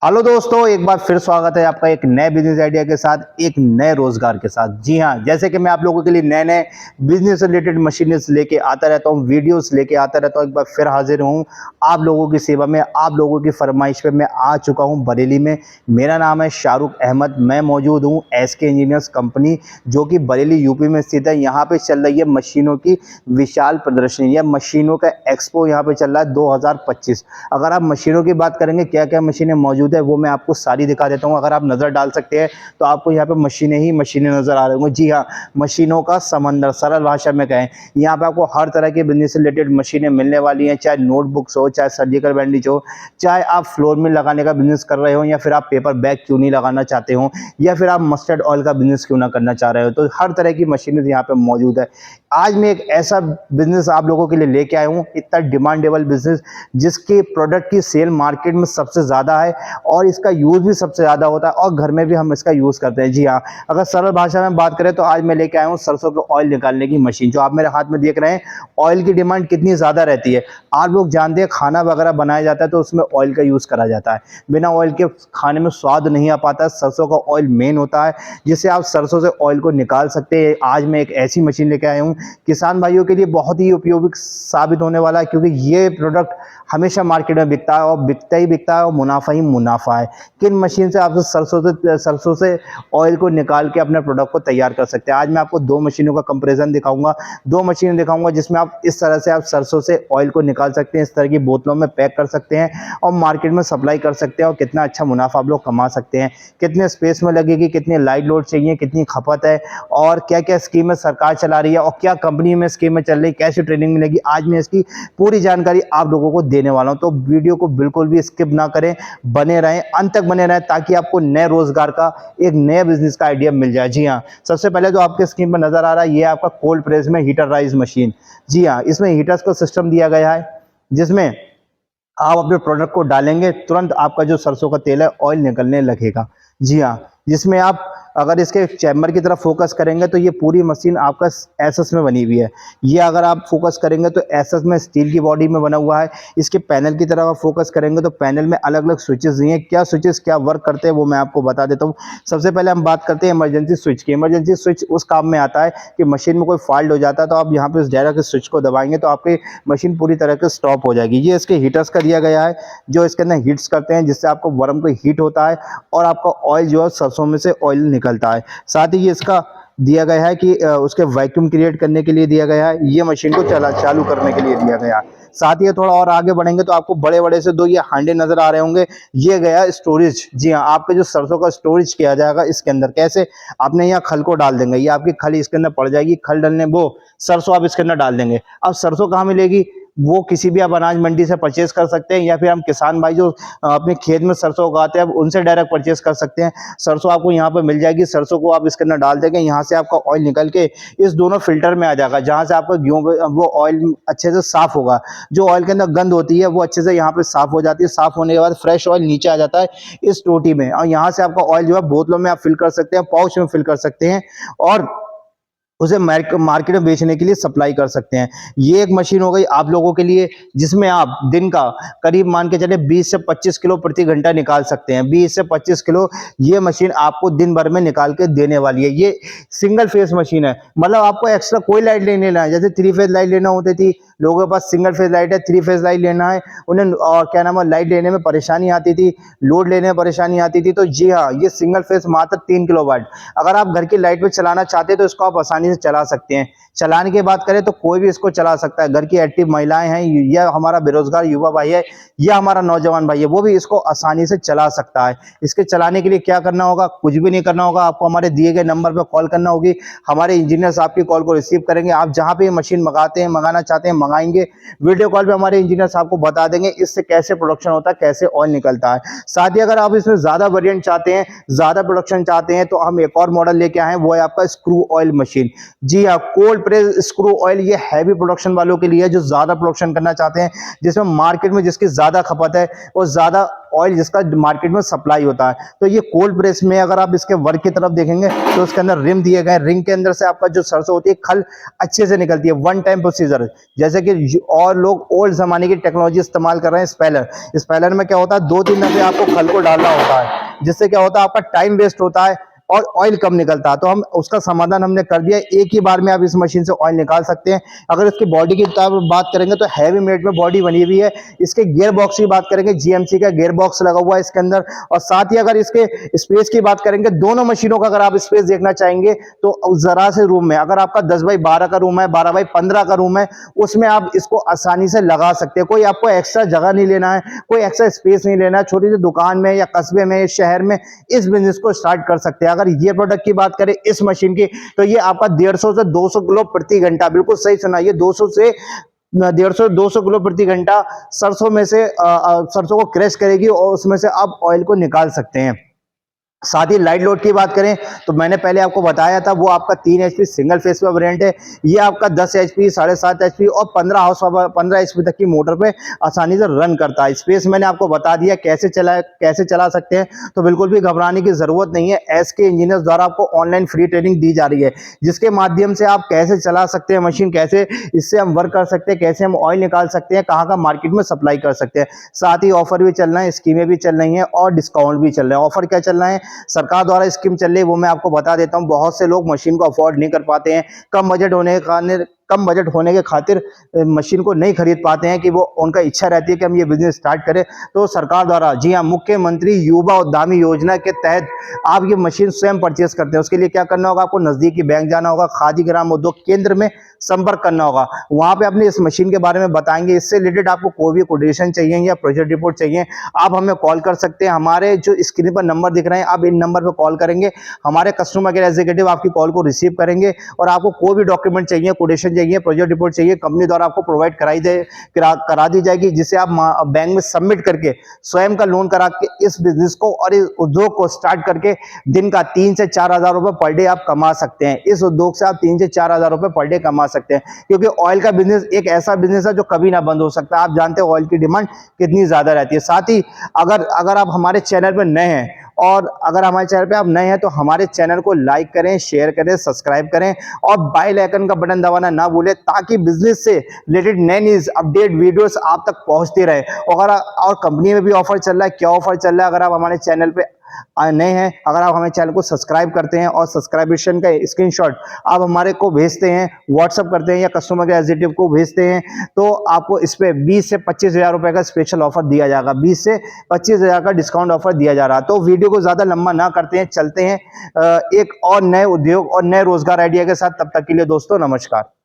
Hello दोस्तों, एक बार फिर स्वागत है आपका एक नए बिजनेस आइडिया के साथ, एक नए रोजगार के साथ। जी हाँ, जैसे कि मैं आप लोगों के लिए नए नए बिजनेस से रिलेटेड मशीनें लेके आता रहता हूँ, वीडियोस लेके आता रहता हूँ। एक बार फिर हाजिर हूँ आप लोगों की सेवा में, आप लोगों की फरमाइश पे मैं आ चुका हूँ बरेली में। मेरा नाम है शाहरुख अहमद, मैं मौजूद हूँ एसके इंजीनियर्स कंपनी, जो कि बरेली यूपी में स्थित है। यहाँ पे चल रही है मशीनों की विशाल प्रदर्शनी या मशीनों का एक्सपो यहाँ पे चल रहा है 2025। अगर आप मशीनों की बात करेंगे, क्या क्या मशीनें मौजूद है वो मैं आपको सारी दिखा देता हूँ। अगर आप नज़र डाल सकते हैं तो आपको यहाँ पे मशीनें ही मशीनें नज़र आ रही होंगी। जी हाँ, मशीनों का समंदर, सरल भाषा में कहें। यहाँ पे आपको हर तरह के बिजनेस से रिलेटेड मशीनें मिलने वाली हैं, चाहे नोटबुक्स हो, चाहे सर्जिकल बैंडेज हो, चाहे आप फ्लोर में लगाने का बिजनेस कर रहे हो, या फिर आप पेपर बैग क्यों नहीं लगाना चाहते हो, या फिर आप मस्टर्ड ऑयल का बिजनेस क्यों ना करना चाह रहे हो, तो हर तरह की मशीनें यहाँ पे मौजूद है। आज मैं एक ऐसा बिजनेस आप लोगों के लिए लेके आया हूँ, इतना डिमांडेबल बिजनेस, जिसके प्रोडक्ट की सेल मार्केट में सबसे ज़्यादा है और इसका यूज़ भी सबसे ज़्यादा होता है, और घर में भी हम इसका यूज़ करते हैं। जी हाँ, अगर सरल भाषा में बात करें तो आज मैं लेके आया हूँ सरसों के ऑयल निकालने की मशीन। जो आप मेरे हाथ में देख रहे हैं, ऑयल की डिमांड कितनी ज़्यादा रहती है। आप लोग जानते हैं, खाना वगैरह बनाया जाता है तो उसमें ऑयल का यूज़ करा जाता है। बिना ऑयल के खाने में स्वाद नहीं आ पाता। सरसों का ऑयल मेन होता है, जिससे आप सरसों से ऑयल को निकाल सकते हैं। आज मैं एक ऐसी मशीन लेके आया हूँ, किसान भाइयों के लिए बहुत ही उपयोगी साबित होने वाला है, क्योंकि ये प्रोडक्ट हमेशा मार्केट में बिकता है और बिकता ही बिकता है, और मुनाफा ही मुनाफा है। किन मशीन से आप सरसों से ऑयल को निकाल के अपने प्रोडक्ट को तैयार कर सकते हैं। आज मैं आपको दो मशीनों का कंपैरिजन दिखाऊंगा, दो मशीनें दिखाऊंगा जिसमें आप इस तरह से आप सरसों से ऑयल को निकाल सकते हैं, इस तरह की बोतलों में पैक कर सकते हैं और मार्केट में सप्लाई कर सकते हैं, और कितना अच्छा मुनाफा आप लोग कमा सकते हैं। कितने स्पेस में लगेगी, कितनी लाइट लोड चाहिए, कितनी खपत है, और क्या क्या स्कीमें सरकार चला रही है, और क्या कंपनी में स्कीमें चल रही है, कैसी ट्रेनिंग मिलेगी, आज मैं इसकी पूरी जानकारी आप लोगों को देने वाला हूं। तो वीडियो को बिल्कुल भी स्किप ना करें, बने रहें, अंत तक बने रहें, ताकि आपको नए रोजगार का, एक नए बिजनेस का आइडिया मिल जाए। जी हाँ, सबसे पहले जो आपके स्क्रीन पर नजर आ रहा है, ये आपका कोल्ड प्रेस में हीटर राइज मशीन। जी हाँ, इसमें हीटर्स का सिस्टम दिया गया है, जिसमें आप अपने प्रोडक्ट को डालेंगे, तुरंत आपका जो सरसों का तेल है ऑयल निकलने लगेगा। जी हाँ, जिसमें आप अगर इसके चैम्बर की तरफ फोकस करेंगे तो ये पूरी मशीन आपका एसएस में बनी हुई है। ये अगर आप फोकस करेंगे तो एसएस में स्टील की बॉडी में बना हुआ है। इसके पैनल की तरफ आप फोकस करेंगे तो पैनल में अलग अलग स्विचेस दिए हैं। क्या स्विचेस क्या वर्क करते हैं वो मैं आपको बता देता हूँ। सबसे पहले हम बात करते हैं इमरजेंसी स्विच की। इमरजेंसी स्विच उस काम में आता है कि मशीन में कोई फॉल्ट हो जाता है, तो आप यहाँ पे इस डायरेक्ट स्विच को दबाएंगे तो आपकी मशीन पूरी तरह से स्टॉप हो जाएगी। ये इसके हीटर्स का दिया गया है, जो इसके अंदर हीट्स करते हैं, जिससे आपको वर्म को हीट होता है और आपका ऑयल जो है सरसों में से ऑयल निकलता है। साथ ही ये इसका दिया गया है कि उसके वैक्यूम क्रिएट करने के लिए दिया गया है, ये मशीन को चालू करने के लिए दिया गया है। साथ ही थोड़ा और आगे बढ़ेंगे तो आपको बड़े बड़े से दो ये हांडे नजर आ रहे होंगे, ये गया स्टोरेज। जी हाँ, आपके जो सरसों का स्टोरेज किया जाएगा इसके अंदर। कैसे? आपने यहाँ खल को डाल देंगे, ये आपकी खल इसके अंदर पड़ जाएगी, खल डालने वो सरसों आप इसके अंदर डाल देंगे। अब सरसों कहाँ मिलेगी? वो किसी भी आप अनाज मंडी से परचेज कर सकते हैं, या फिर हम किसान भाई जो अपने खेत में सरसों उगाते हैं उनसे डायरेक्ट परचेज कर सकते हैं। सरसों आपको यहाँ पर मिल जाएगी, सरसों को आप इसके अंदर डाल देंगे, यहाँ से आपका ऑयल निकल के इस दोनों फिल्टर में आ जाएगा, जहाँ से आपका गेहूं वो ऑयल अच्छे से साफ होगा। जो ऑयल के अंदर गंद होती है वो अच्छे से यहाँ पे साफ हो जाती है। साफ होने के बाद फ्रेश ऑयल नीचे आ जाता है इस टोटी में, और यहाँ से आपका ऑयल जो है बोतलों में आप फिल कर सकते हैं, पाउच में फिल कर सकते हैं, और उसे मार्केट में बेचने के लिए सप्लाई कर सकते हैं। ये एक मशीन हो गई आप लोगों के लिए, जिसमें आप दिन का करीब मान के चले 20 से 25 किलो प्रति घंटा निकाल सकते हैं। 20 से 25 किलो ये मशीन आपको दिन भर में निकाल के देने वाली है। ये सिंगल फेस मशीन है, मतलब आपको एक्स्ट्रा कोई लाइट नहीं लेना है। जैसे 3 फेज लाइट लेना होती थी, लोगों के पास सिंगल फेज लाइट है, 3 फेज लाइट लेना है उन्हें, और क्या नाम है, लाइट लेने में परेशानी आती थी, लोड लेने में परेशानी आती थी। तो जी हाँ, ये सिंगल फेज मात्र 3 किलोवाट। अगर आप घर की लाइट पे चलाना चाहते हैं तो इसको आप आसानी से चला सकते हैं। चलाने की बात करें तो कोई भी इसको चला सकता है। घर की एक्टिव महिलाएं हैं, या हमारा बेरोजगार युवा भाई है, या हमारा नौजवान भाई है, वो भी इसको आसानी से चला सकता है। इसके चलाने के लिए क्या करना होगा? कुछ भी नहीं करना होगा, आपको हमारे दिए गए नंबर पर कॉल करना होगी। हमारे इंजीनियर्स आपकी कॉल को रिसीव करेंगे। आप जहां पे मशीन मंगाना चाहते हैं मंगाएंगे, वीडियो कॉल पे हमारे इंजीनियर्स आपको बता देंगे इससे कैसे प्रोडक्शन होता है, कैसे ऑयल निकलता है। साथ ही अगर आप इसमें ज्यादा वेरिएंट चाहते हैं, ज्यादा प्रोडक्शन चाहते हैं, तो हम एक और मॉडल लेके आए हैं, वो है आपका स्क्रू ऑयल मशीन। जी हाँ, कोल्ड प्रेस स्क्रू ऑयल ये हैवी प्रोडक्शन वालों के लिए है, जो ज्यादा प्रोडक्शन करना चाहते हैं, जिसमें मार्केट में जिसकी ज्यादा खपत है और ज्यादा ऑयल जिसका मार्केट में सप्लाई होता है। तो ये कोल्ड प्रेस में अगर आप इसके वर्क की तरफ देखेंगे तो उसके अंदर रिम दिए गए, रिंग के अंदर से आपका जो सरसों होती है खल अच्छे से निकलती है, वन टाइम प्रोसीजर। जैसे कि और लोग ओल्ड जमाने की टेक्नोलॉजी इस्तेमाल कर रहे हैं स्पेलर। स्पेलर में क्या होता है, 2-3 दफे आपको खल को डालना होता है, जिससे क्या होता है आपका टाइम वेस्ट होता है और ऑयल कम निकलता है। तो हम उसका समाधान हमने कर दिया, एक ही बार में आप इस मशीन से ऑयल निकाल सकते हैं। अगर इसकी बॉडी की बात करेंगे तो हैवी मेड में बॉडी बनी हुई है। इसके गियर बॉक्स की बात करेंगे, जीएमसी का गियर बॉक्स लगा हुआ है इसके अंदर। और साथ ही अगर इसके स्पेस की बात करेंगे, दोनों मशीनों का अगर आप स्पेस देखना चाहेंगे तो जरा से रूम में, अगर आपका 10x12 का रूम है, 12x15 का रूम है, उसमें आप इसको आसानी से लगा सकते हैं। कोई आपको एक्स्ट्रा जगह नहीं लेना है, कोई एक्स्ट्रा स्पेस नहीं लेना है। छोटी सी दुकान में या कस्बे में, शहर में इस बिजनेस को स्टार्ट कर सकते हैं। अगर ये प्रोडक्ट की बात करें इस मशीन की, तो ये आपका 150 से 200 किलो प्रति घंटा, बिल्कुल सही सुना, ये 200 से 150-200 किलो प्रति घंटा सरसों में से सरसों को क्रश करेगी और उसमें से आप ऑयल को निकाल सकते हैं। साथ ही लाइट लोड की बात करें तो मैंने पहले आपको बताया था, वो आपका 3 HP सिंगल फेस पे वेरिएंट है। ये आपका 10 HP, 7.5 HP और 15 हाउस पावर, 15 HP तक की मोटर पे आसानी से रन करता है। स्पेस मैंने आपको बता दिया कैसे चला सकते हैं, तो बिल्कुल भी घबराने की जरूरत नहीं है। SK इंजीनियर्स द्वारा आपको ऑनलाइन फ्री ट्रेनिंग दी जा रही है, जिसके माध्यम से आप कैसे चला सकते हैं मशीन, कैसे इससे हम वर्क कर सकते हैं, कैसे हम ऑयल निकाल सकते हैं, कहाँ का मार्केट में सप्लाई कर सकते हैं। साथ ही ऑफर भी चल रहे हैं, स्कीमें भी चल रही हैं और डिस्काउंट भी चल रहे हैं। ऑफर क्या चल रहा है, सरकार द्वारा स्कीम चल रही है, वो मैं आपको बता देता हूं। बहुत से लोग मशीन को अफोर्ड नहीं कर पाते हैं, कम बजट होने के खातिर मशीन को नहीं खरीद पाते हैं, कि वो उनका इच्छा रहती है कि हम ये बिजनेस स्टार्ट करें। तो सरकार द्वारा, जी हाँ, मुख्यमंत्री युवा उद्यमी योजना के तहत आप ये मशीन स्वयं परचेस करते हैं। उसके लिए क्या करना होगा, आपको नजदीकी बैंक जाना होगा, खादी ग्राम उद्योग केंद्र में संपर्क करना होगा। वहां पे अपने इस मशीन के बारे में बताएंगे। इससे रिलेटेड आपको कोई भी कोटेशन चाहिए या प्रोजेक्ट रिपोर्ट चाहिए, आप हमें कॉल कर सकते हैं। हमारे जो स्क्रीन पर नंबर दिख रहे हैं, आप इन नंबर पर कॉल करेंगे, हमारे कस्टमर केयर एग्जीक्यूटिव आपकी कॉल को रिसीव करेंगे। और आपको कोई भी डॉक्यूमेंट चाहिए, कोटेशन चाहिए, प्रोजेक्ट रिपोर्ट चाहिए, कंपनी द्वारा आपको प्रोवाइड करा दी जाएगी, जिसे आप बैंक में सबमिट करके स्वयं का लोन करा के इस बिजनेस को और इस उद्योग को स्टार्ट करके दिन का 3 से 4 हजार रुपए पर डे आप कमा सकते हैं। इस उद्योग से आप 3 से 4 हजार रुपए पर डे कमा सकते हैं, क्योंकि ऑयल का बिजनेस एक ऐसा बिजनेस है जो कभी ना बंद हो सकता। आप जानते हैं ऑयल की डिमांड कितनी ज्यादा रहती है। साथ ही अगर आप हमारे चैनल पर नए हैं, और अगर हमारे चैनल पे आप नए हैं, तो हमारे चैनल को लाइक करें, शेयर करें, सब्सक्राइब करें और बेल आइकन का बटन दबाना ना भूलें, ताकि बिजनेस से रिलेटेड नए न्यूज अपडेट वीडियोस आप तक पहुंचते रहे। और कंपनी में भी ऑफर चल रहा है, क्या ऑफर चल रहा है, अगर आप हमारे चैनल पे नए हैं, अगर आप हमारे चैनल को सब्सक्राइब करते हैं और सब्सक्रिप्शन का स्क्रीनशॉट आप हमारे को भेजते हैं, व्हाट्सएप करते हैं या कस्टमर केयर एग्जीक्यूटिव को भेजते हैं, तो आपको इस पे 20 से 25 हजार रुपए का स्पेशल ऑफर दिया जाएगा। 20 से 25 हजार का डिस्काउंट ऑफर दिया जा रहा है। तो वीडियो को ज्यादा लंबा ना करते हैं, चलते हैं एक और नए उद्योग और नए रोजगार आइडिया के साथ। तब तक के लिए दोस्तों, नमस्कार।